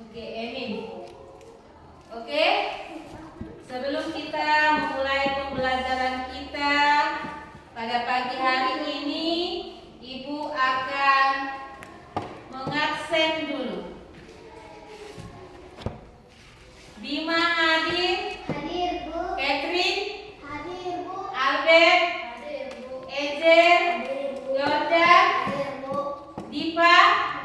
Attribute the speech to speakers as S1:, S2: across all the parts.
S1: Oke, Emin. Oke. Sebelum kita memulai pembelajaran kita pada pagi hari ini, Ibu akan mengabsen dulu. Bima hadir?
S2: Hadir, Bu.
S1: Catherine?
S2: Hadir, Bu.
S1: Albert?
S2: Hadir, Bu.
S1: Ezer?
S2: Hadir, Bu.
S1: Yorda?
S2: Hadir, Bu.
S1: Dipa?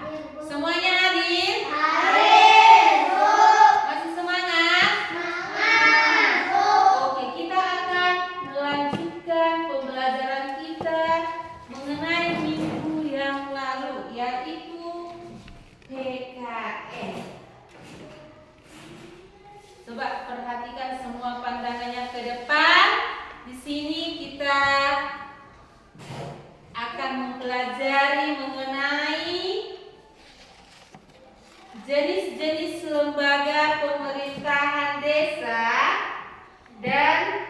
S2: Hadir, Bu.
S1: Semuanya hadir?
S2: Hadir, Bu.
S1: Masih semangat?
S2: Semangat, Bu.
S1: Oke, kita akan melanjutkan pembelajaran kita mengenai minggu yang lalu, yaitu PKN. Coba perhatikan semua pandangannya ke depan. Di sini kita akan mempelajari mengenai jenis-jenis lembaga pemerintahan desa dan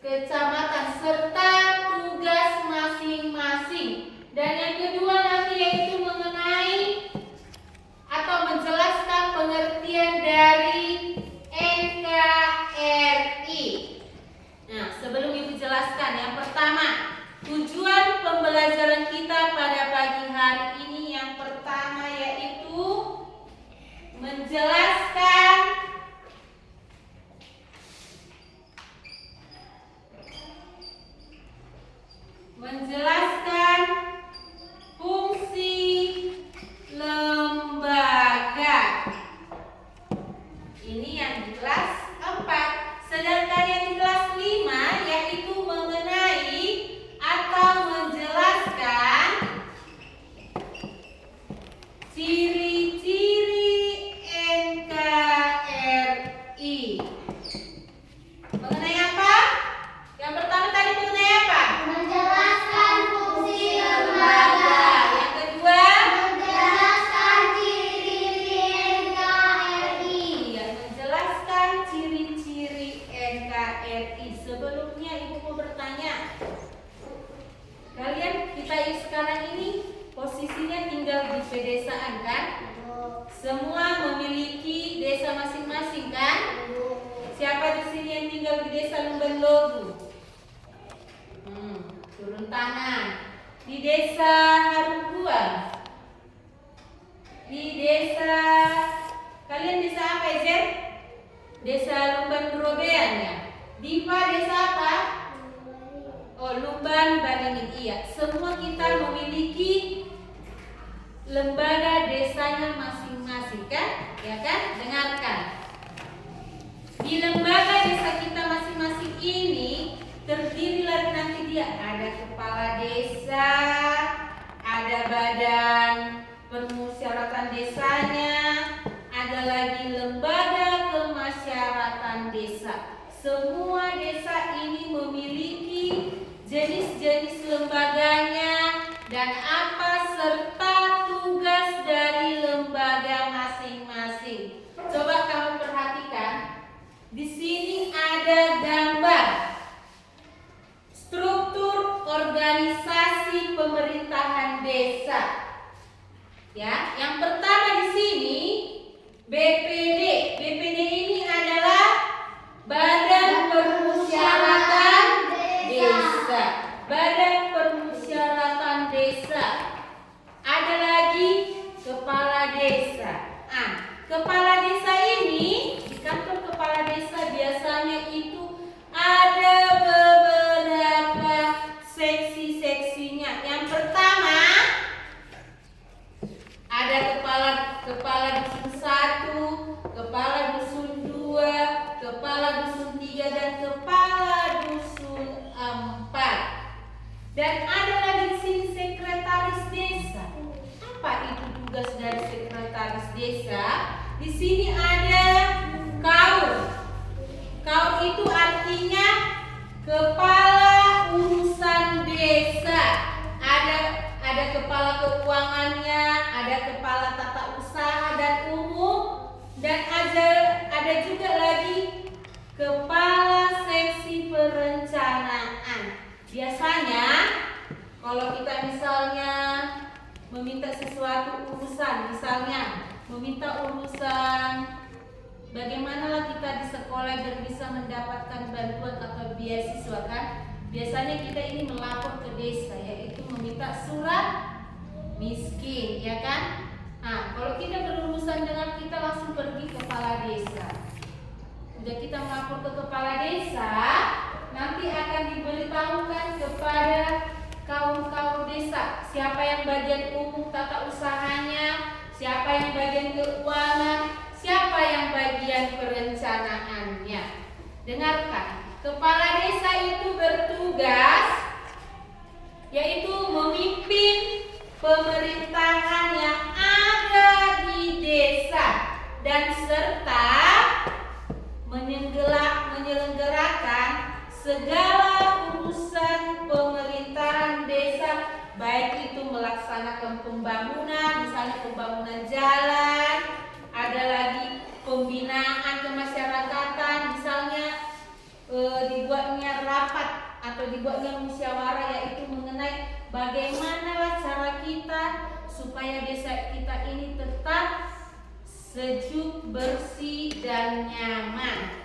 S1: kecamatan serta tugas masing-masing. Dan yang kedua nanti yaitu mengenai atau menjelaskan pengertian dari NKRI. Nah, sebelum Ibu jelaskan, yang pertama, tujuan pembelajaran kita pada pagi hari ini yang pertama yaitu menjelaskan fungsi lembaga. Ini yang di kelas 4. Sedangkan yang di kelas 5 yaitu mengenai atau menjelaskan ciri-ciri NKRI. Mengenai apa? Yang pertama tadi mengenai apa?
S2: Menjelaskan fungsi
S1: Lembaga.
S2: lembaga.
S1: Yang kedua,
S2: Menjelaskan ciri-ciri NKRI.
S1: iya, menjelaskan ciri-ciri NKRI. Sebelumnya Ibu mau bertanya, kalian kita sekarang ini posisinya tinggal di pedesaan kan? Semua memiliki desa masing-masing kan? Siapa di sini yang tinggal di desa Lumban Logu? Turun tangan. Di desa Harungkuang? Di desa, kalian desa apa Ezer? Desa Lumban Robean ya? Dipa desa apa? Oh, Lumban Baringin. Iya, semua kita memiliki lembaga desanya masing-masing kan? Ya kan? Dengarkan. Di lembaga desa kita masing-masing ini terdiri dari nanti dia ada kepala desa, ada badan permusyawaratan desanya, ada lagi lembaga kemasyarakatan desa. Semua desa ini memiliki jenis-jenis lembaganya dan apa serta tugas dari lembaga masing-masing. Coba kamu perhatikan. Di sini ada gambar struktur organisasi pemerintahan desa. Ya, yang pertama di sini BPD. BPD ini adalah Badan Permusyawaratan Desa. Badan Permusyawaratan Desa. Ada lagi kepala desa. Kepala desa ini di kantor kepala desa biasanya itu ada beberapa seksi-seksinya. Yang pertama ada kepala dusun 1, kepala dusun 2, kepala dusun 3 dan kepala dusun 4. Dan ada lagi di sini sekretaris desa. Apa itu tugas dari sekretaris desa? Di sini ada kaur. Kaur itu artinya kepala urusan desa. Ada kepala keuangannya, ada kepala tata usaha dan umum, dan ada juga lagi kepala seksi perencanaan. Biasanya kalau kita misalnya meminta sesuatu urusan, misalnya meminta urusan bagaimanalah kita di sekolah biar bisa mendapatkan bantuan atau beasiswa kan. Biasanya kita ini melapor ke desa, yaitu meminta surat miskin, ya kan? Nah, kalau kita berurusan dengan kita langsung pergi ke kepala desa. Sudah kita melapor ke kepala desa, nanti akan diberitahukan kepada kaum desa siapa yang bagian umum tata usahanya, siapa yang bagian keuangan, siapa yang bagian perencanaannya. Dengarkan, kepala desa itu bertugas yaitu memimpin pemerintahan yang ada di desa dan serta menyelenggarakan segala urusan pemerintahan desa, baik itu melaksanakan pembangunan, misalnya pembangunan jalan, ada lagi pembinaan kemasyarakatan, misalnya dibuatnya rapat atau dibuatnya musyawarah, yaitu mengenai bagaimanalah cara kita supaya desa kita ini tetap sejuk, bersih, dan nyaman.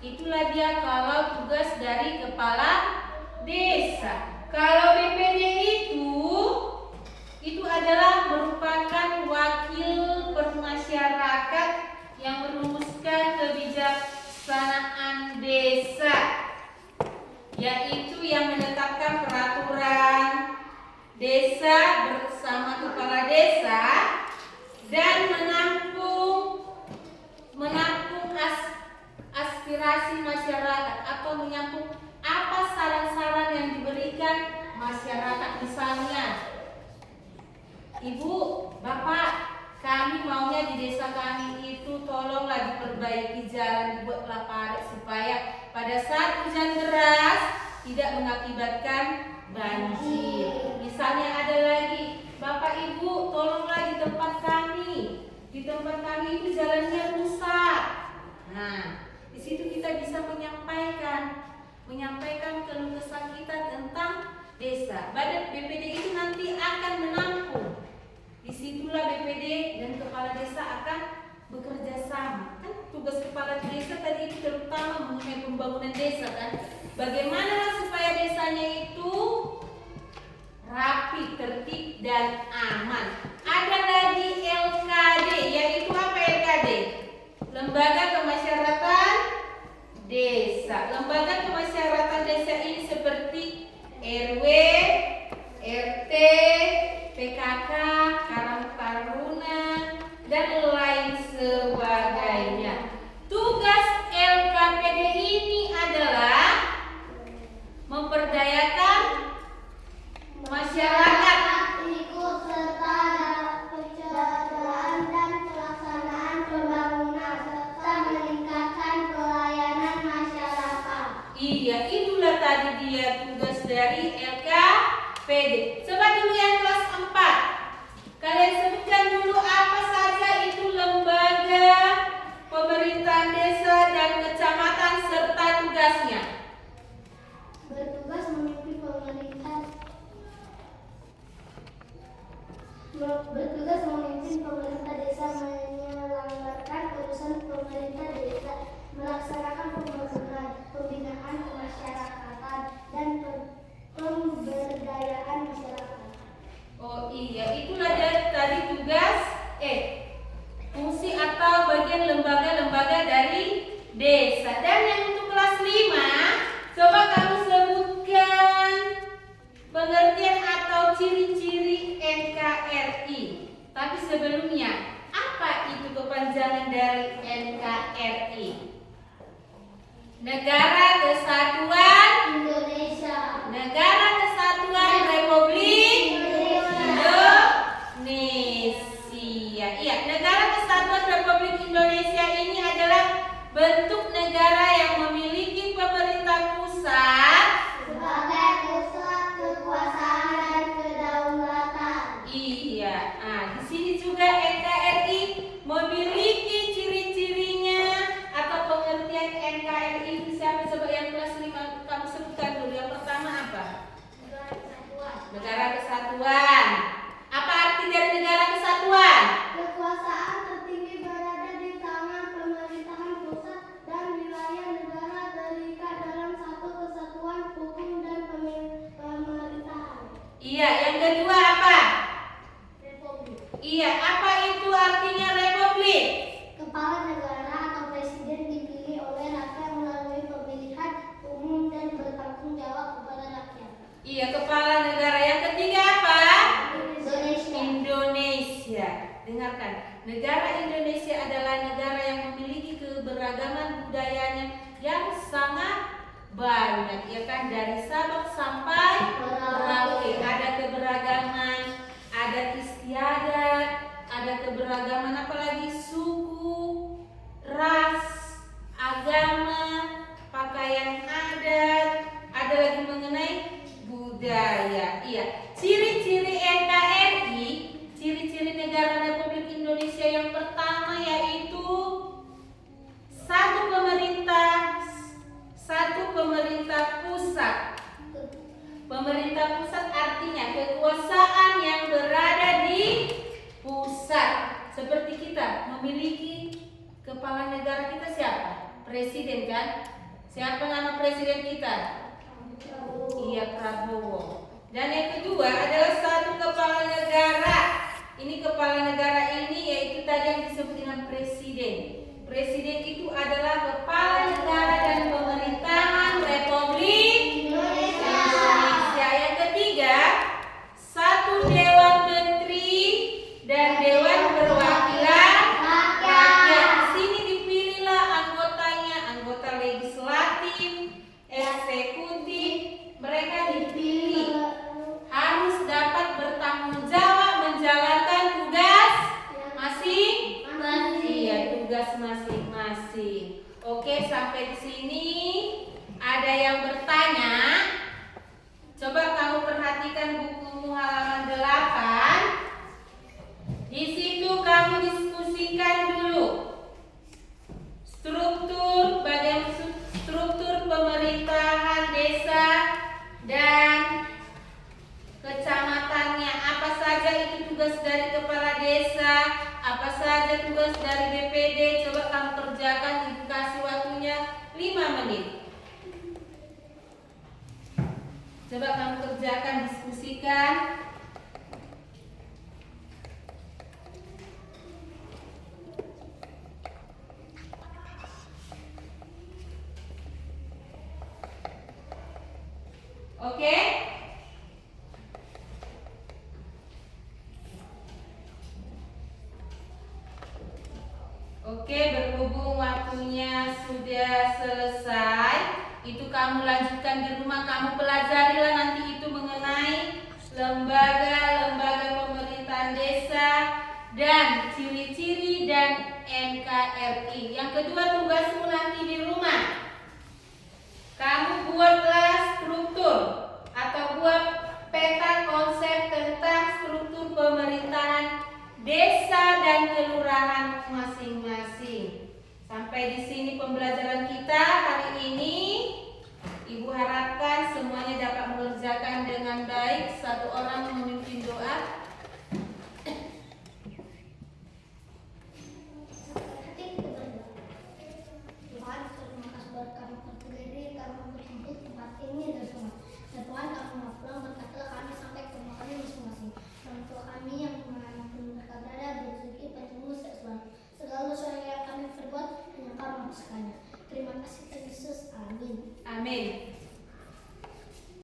S1: Itulah dia kalau tugas dari kepala desa. Kalau BPD itu adalah merupakan wakil permasyarakat yang merumuskan kebijaksanaan desa, yaitu yang menetapkan peraturan desa bersama kepala desa dan menampung aspirasi masyarakat atau menyambung apa saran-saran yang diberikan masyarakat. Misalnya, Ibu, Bapak, kami maunya di desa kami itu tolonglah diperbaiki jalan, dibuatlah parit supaya pada saat hujan deras tidak mengakibatkan banjir. Misalnya ada lagi, Bapak Ibu tolonglah di tempat kami itu jalannya rusak. Nah, di situ kita bisa menyampaikan keluh kesah kita tentang desa. Badan BPD itu nanti akan menampung. Disitulah BPD dan kepala desa akan bekerja sama. Kan tugas kepala desa tadi itu terutama mengenai pembangunan desa kan. Bagaimana supaya desanya itu rapi, tertib, dan aman. Ada lagi LKD, yaitu apa LKD? Lembaga Kemasyarakatan Desa. Lembaga kemasyarakatan desa ini seperti RW, RT, PKK, Karang Taruna, dan lain sebagainya. Tugas LKPD ini adalah memperdayakan masyarakat
S2: ikut serta dalam pencapaian dan pelaksanaan pembangunan serta meningkatkan pelayanan masyarakat.
S1: Iya, itulah tadi dia tugas dari LKPD. Coba dulu yang kelas 4. Kalian sebutkan dulu apa saja itu lembaga pemerintahan desa dan kecamatan serta tugasnya.
S2: Bertugas memimpin pemerintah desa, menyelenggarakan urusan pemerintah desa, melaksanakan pembangunan, pembinaan kemasyarakatan, dan pemberdayaan masyarakat.
S1: Oh iya, itulah tadi tugas fungsi atau bagian lembaga-lembaga dari desa. Dan yang untuk kelas 5, coba kamu sebutkan pengertian atau ciri-ciri NKRI. Tapi sebelumnya, apa itu kepanjangan dari NKRI? Negara Kesatuan
S2: Indonesia.
S1: Negara Kesatuan Republik Indonesia. Iya, Negara Kesatuan Republik Indonesia ini adalah bentuk negara yang memiliki pemerintah pusat
S2: Sebagai pusat kekuasaan dan kedaulatan.
S1: Iya, di sini juga NKRI memiliki ciri-cirinya atau pengertian NKRI. Siapa coba yang kelas 5 kamu sebutkan dulu. Yang pertama apa? Negara Kesatuan. Apa arti Iya, apa itu artinya republik?
S2: Kepala negara atau presiden dipilih oleh rakyat melalui pemilihan umum dan bertanggung jawab kepada rakyat.
S1: Iya, kepala negara. Yang ketiga apa?
S2: Indonesia.
S1: Indonesia. Dengarkan, negara Indonesia adalah negara yang memiliki keberagaman budayanya yang sangat banyak, ya kan, dari Sabang sampai Merauke. Ada keberagaman adat istiadat, ada keberagaman apalagi suku, ras, agama, pakaian adat, ada lagi mengenai budaya. Iya, ciri-ciri NKRI, ciri-ciri negara Republik Indonesia yang pertama yaitu satu pemerintah pusat. Pemerintah pusat artinya kekuasaan yang berada di pusat. Seperti kita memiliki kepala negara kita siapa? Presiden kan? Siapa nama presiden kita? Iya, Prabowo. Dan yang kedua adalah satu kepala negara. Ini kepala negara ini yaitu tadi yang disebut dengan presiden. Presiden itu adalah kepala negara dan pemerintahan Republik Indonesia. Yang ketiga, satu dewan menteri dan dewan perwakilan rakyat. Di sini dipilihlah anggotanya, anggota legislatif, eksekutif. Mereka dipilih harus dapat bertanggung jawab menjalankan tugas masing-masing. Iya, tugas masing-masing. Oke, sampai di sini ada yang bertanya? Coba kamu perhatikan bukumu halaman 8. Di situ kamu diskusikan dulu bagaimana struktur pemerintahan desa dan kecamatannya. Apa saja itu tugas dari kepala desa, apa saja tugas dari BPD. Coba kamu kerjakan, dikasih waktunya 5 menit. Coba kamu kerjakan, diskusikan. Oke? Oke, berhubung waktunya sudah selesai, itu kamu lanjutkan di rumah, kamu pelajarilah nanti itu mengenai lembaga-lembaga pemerintahan desa dan ciri-ciri dan NKRI. Yang kedua, tugasmu nanti di rumah, kamu buatlah struktur atau buat peta konsep tentang struktur pemerintahan desa dan kelurahan masing-masing. Sampai di sini pembelajaran kita hari ini. Ibu harapkan semuanya dapat mengerjakan dengan baik. Satu orang memimpin doa.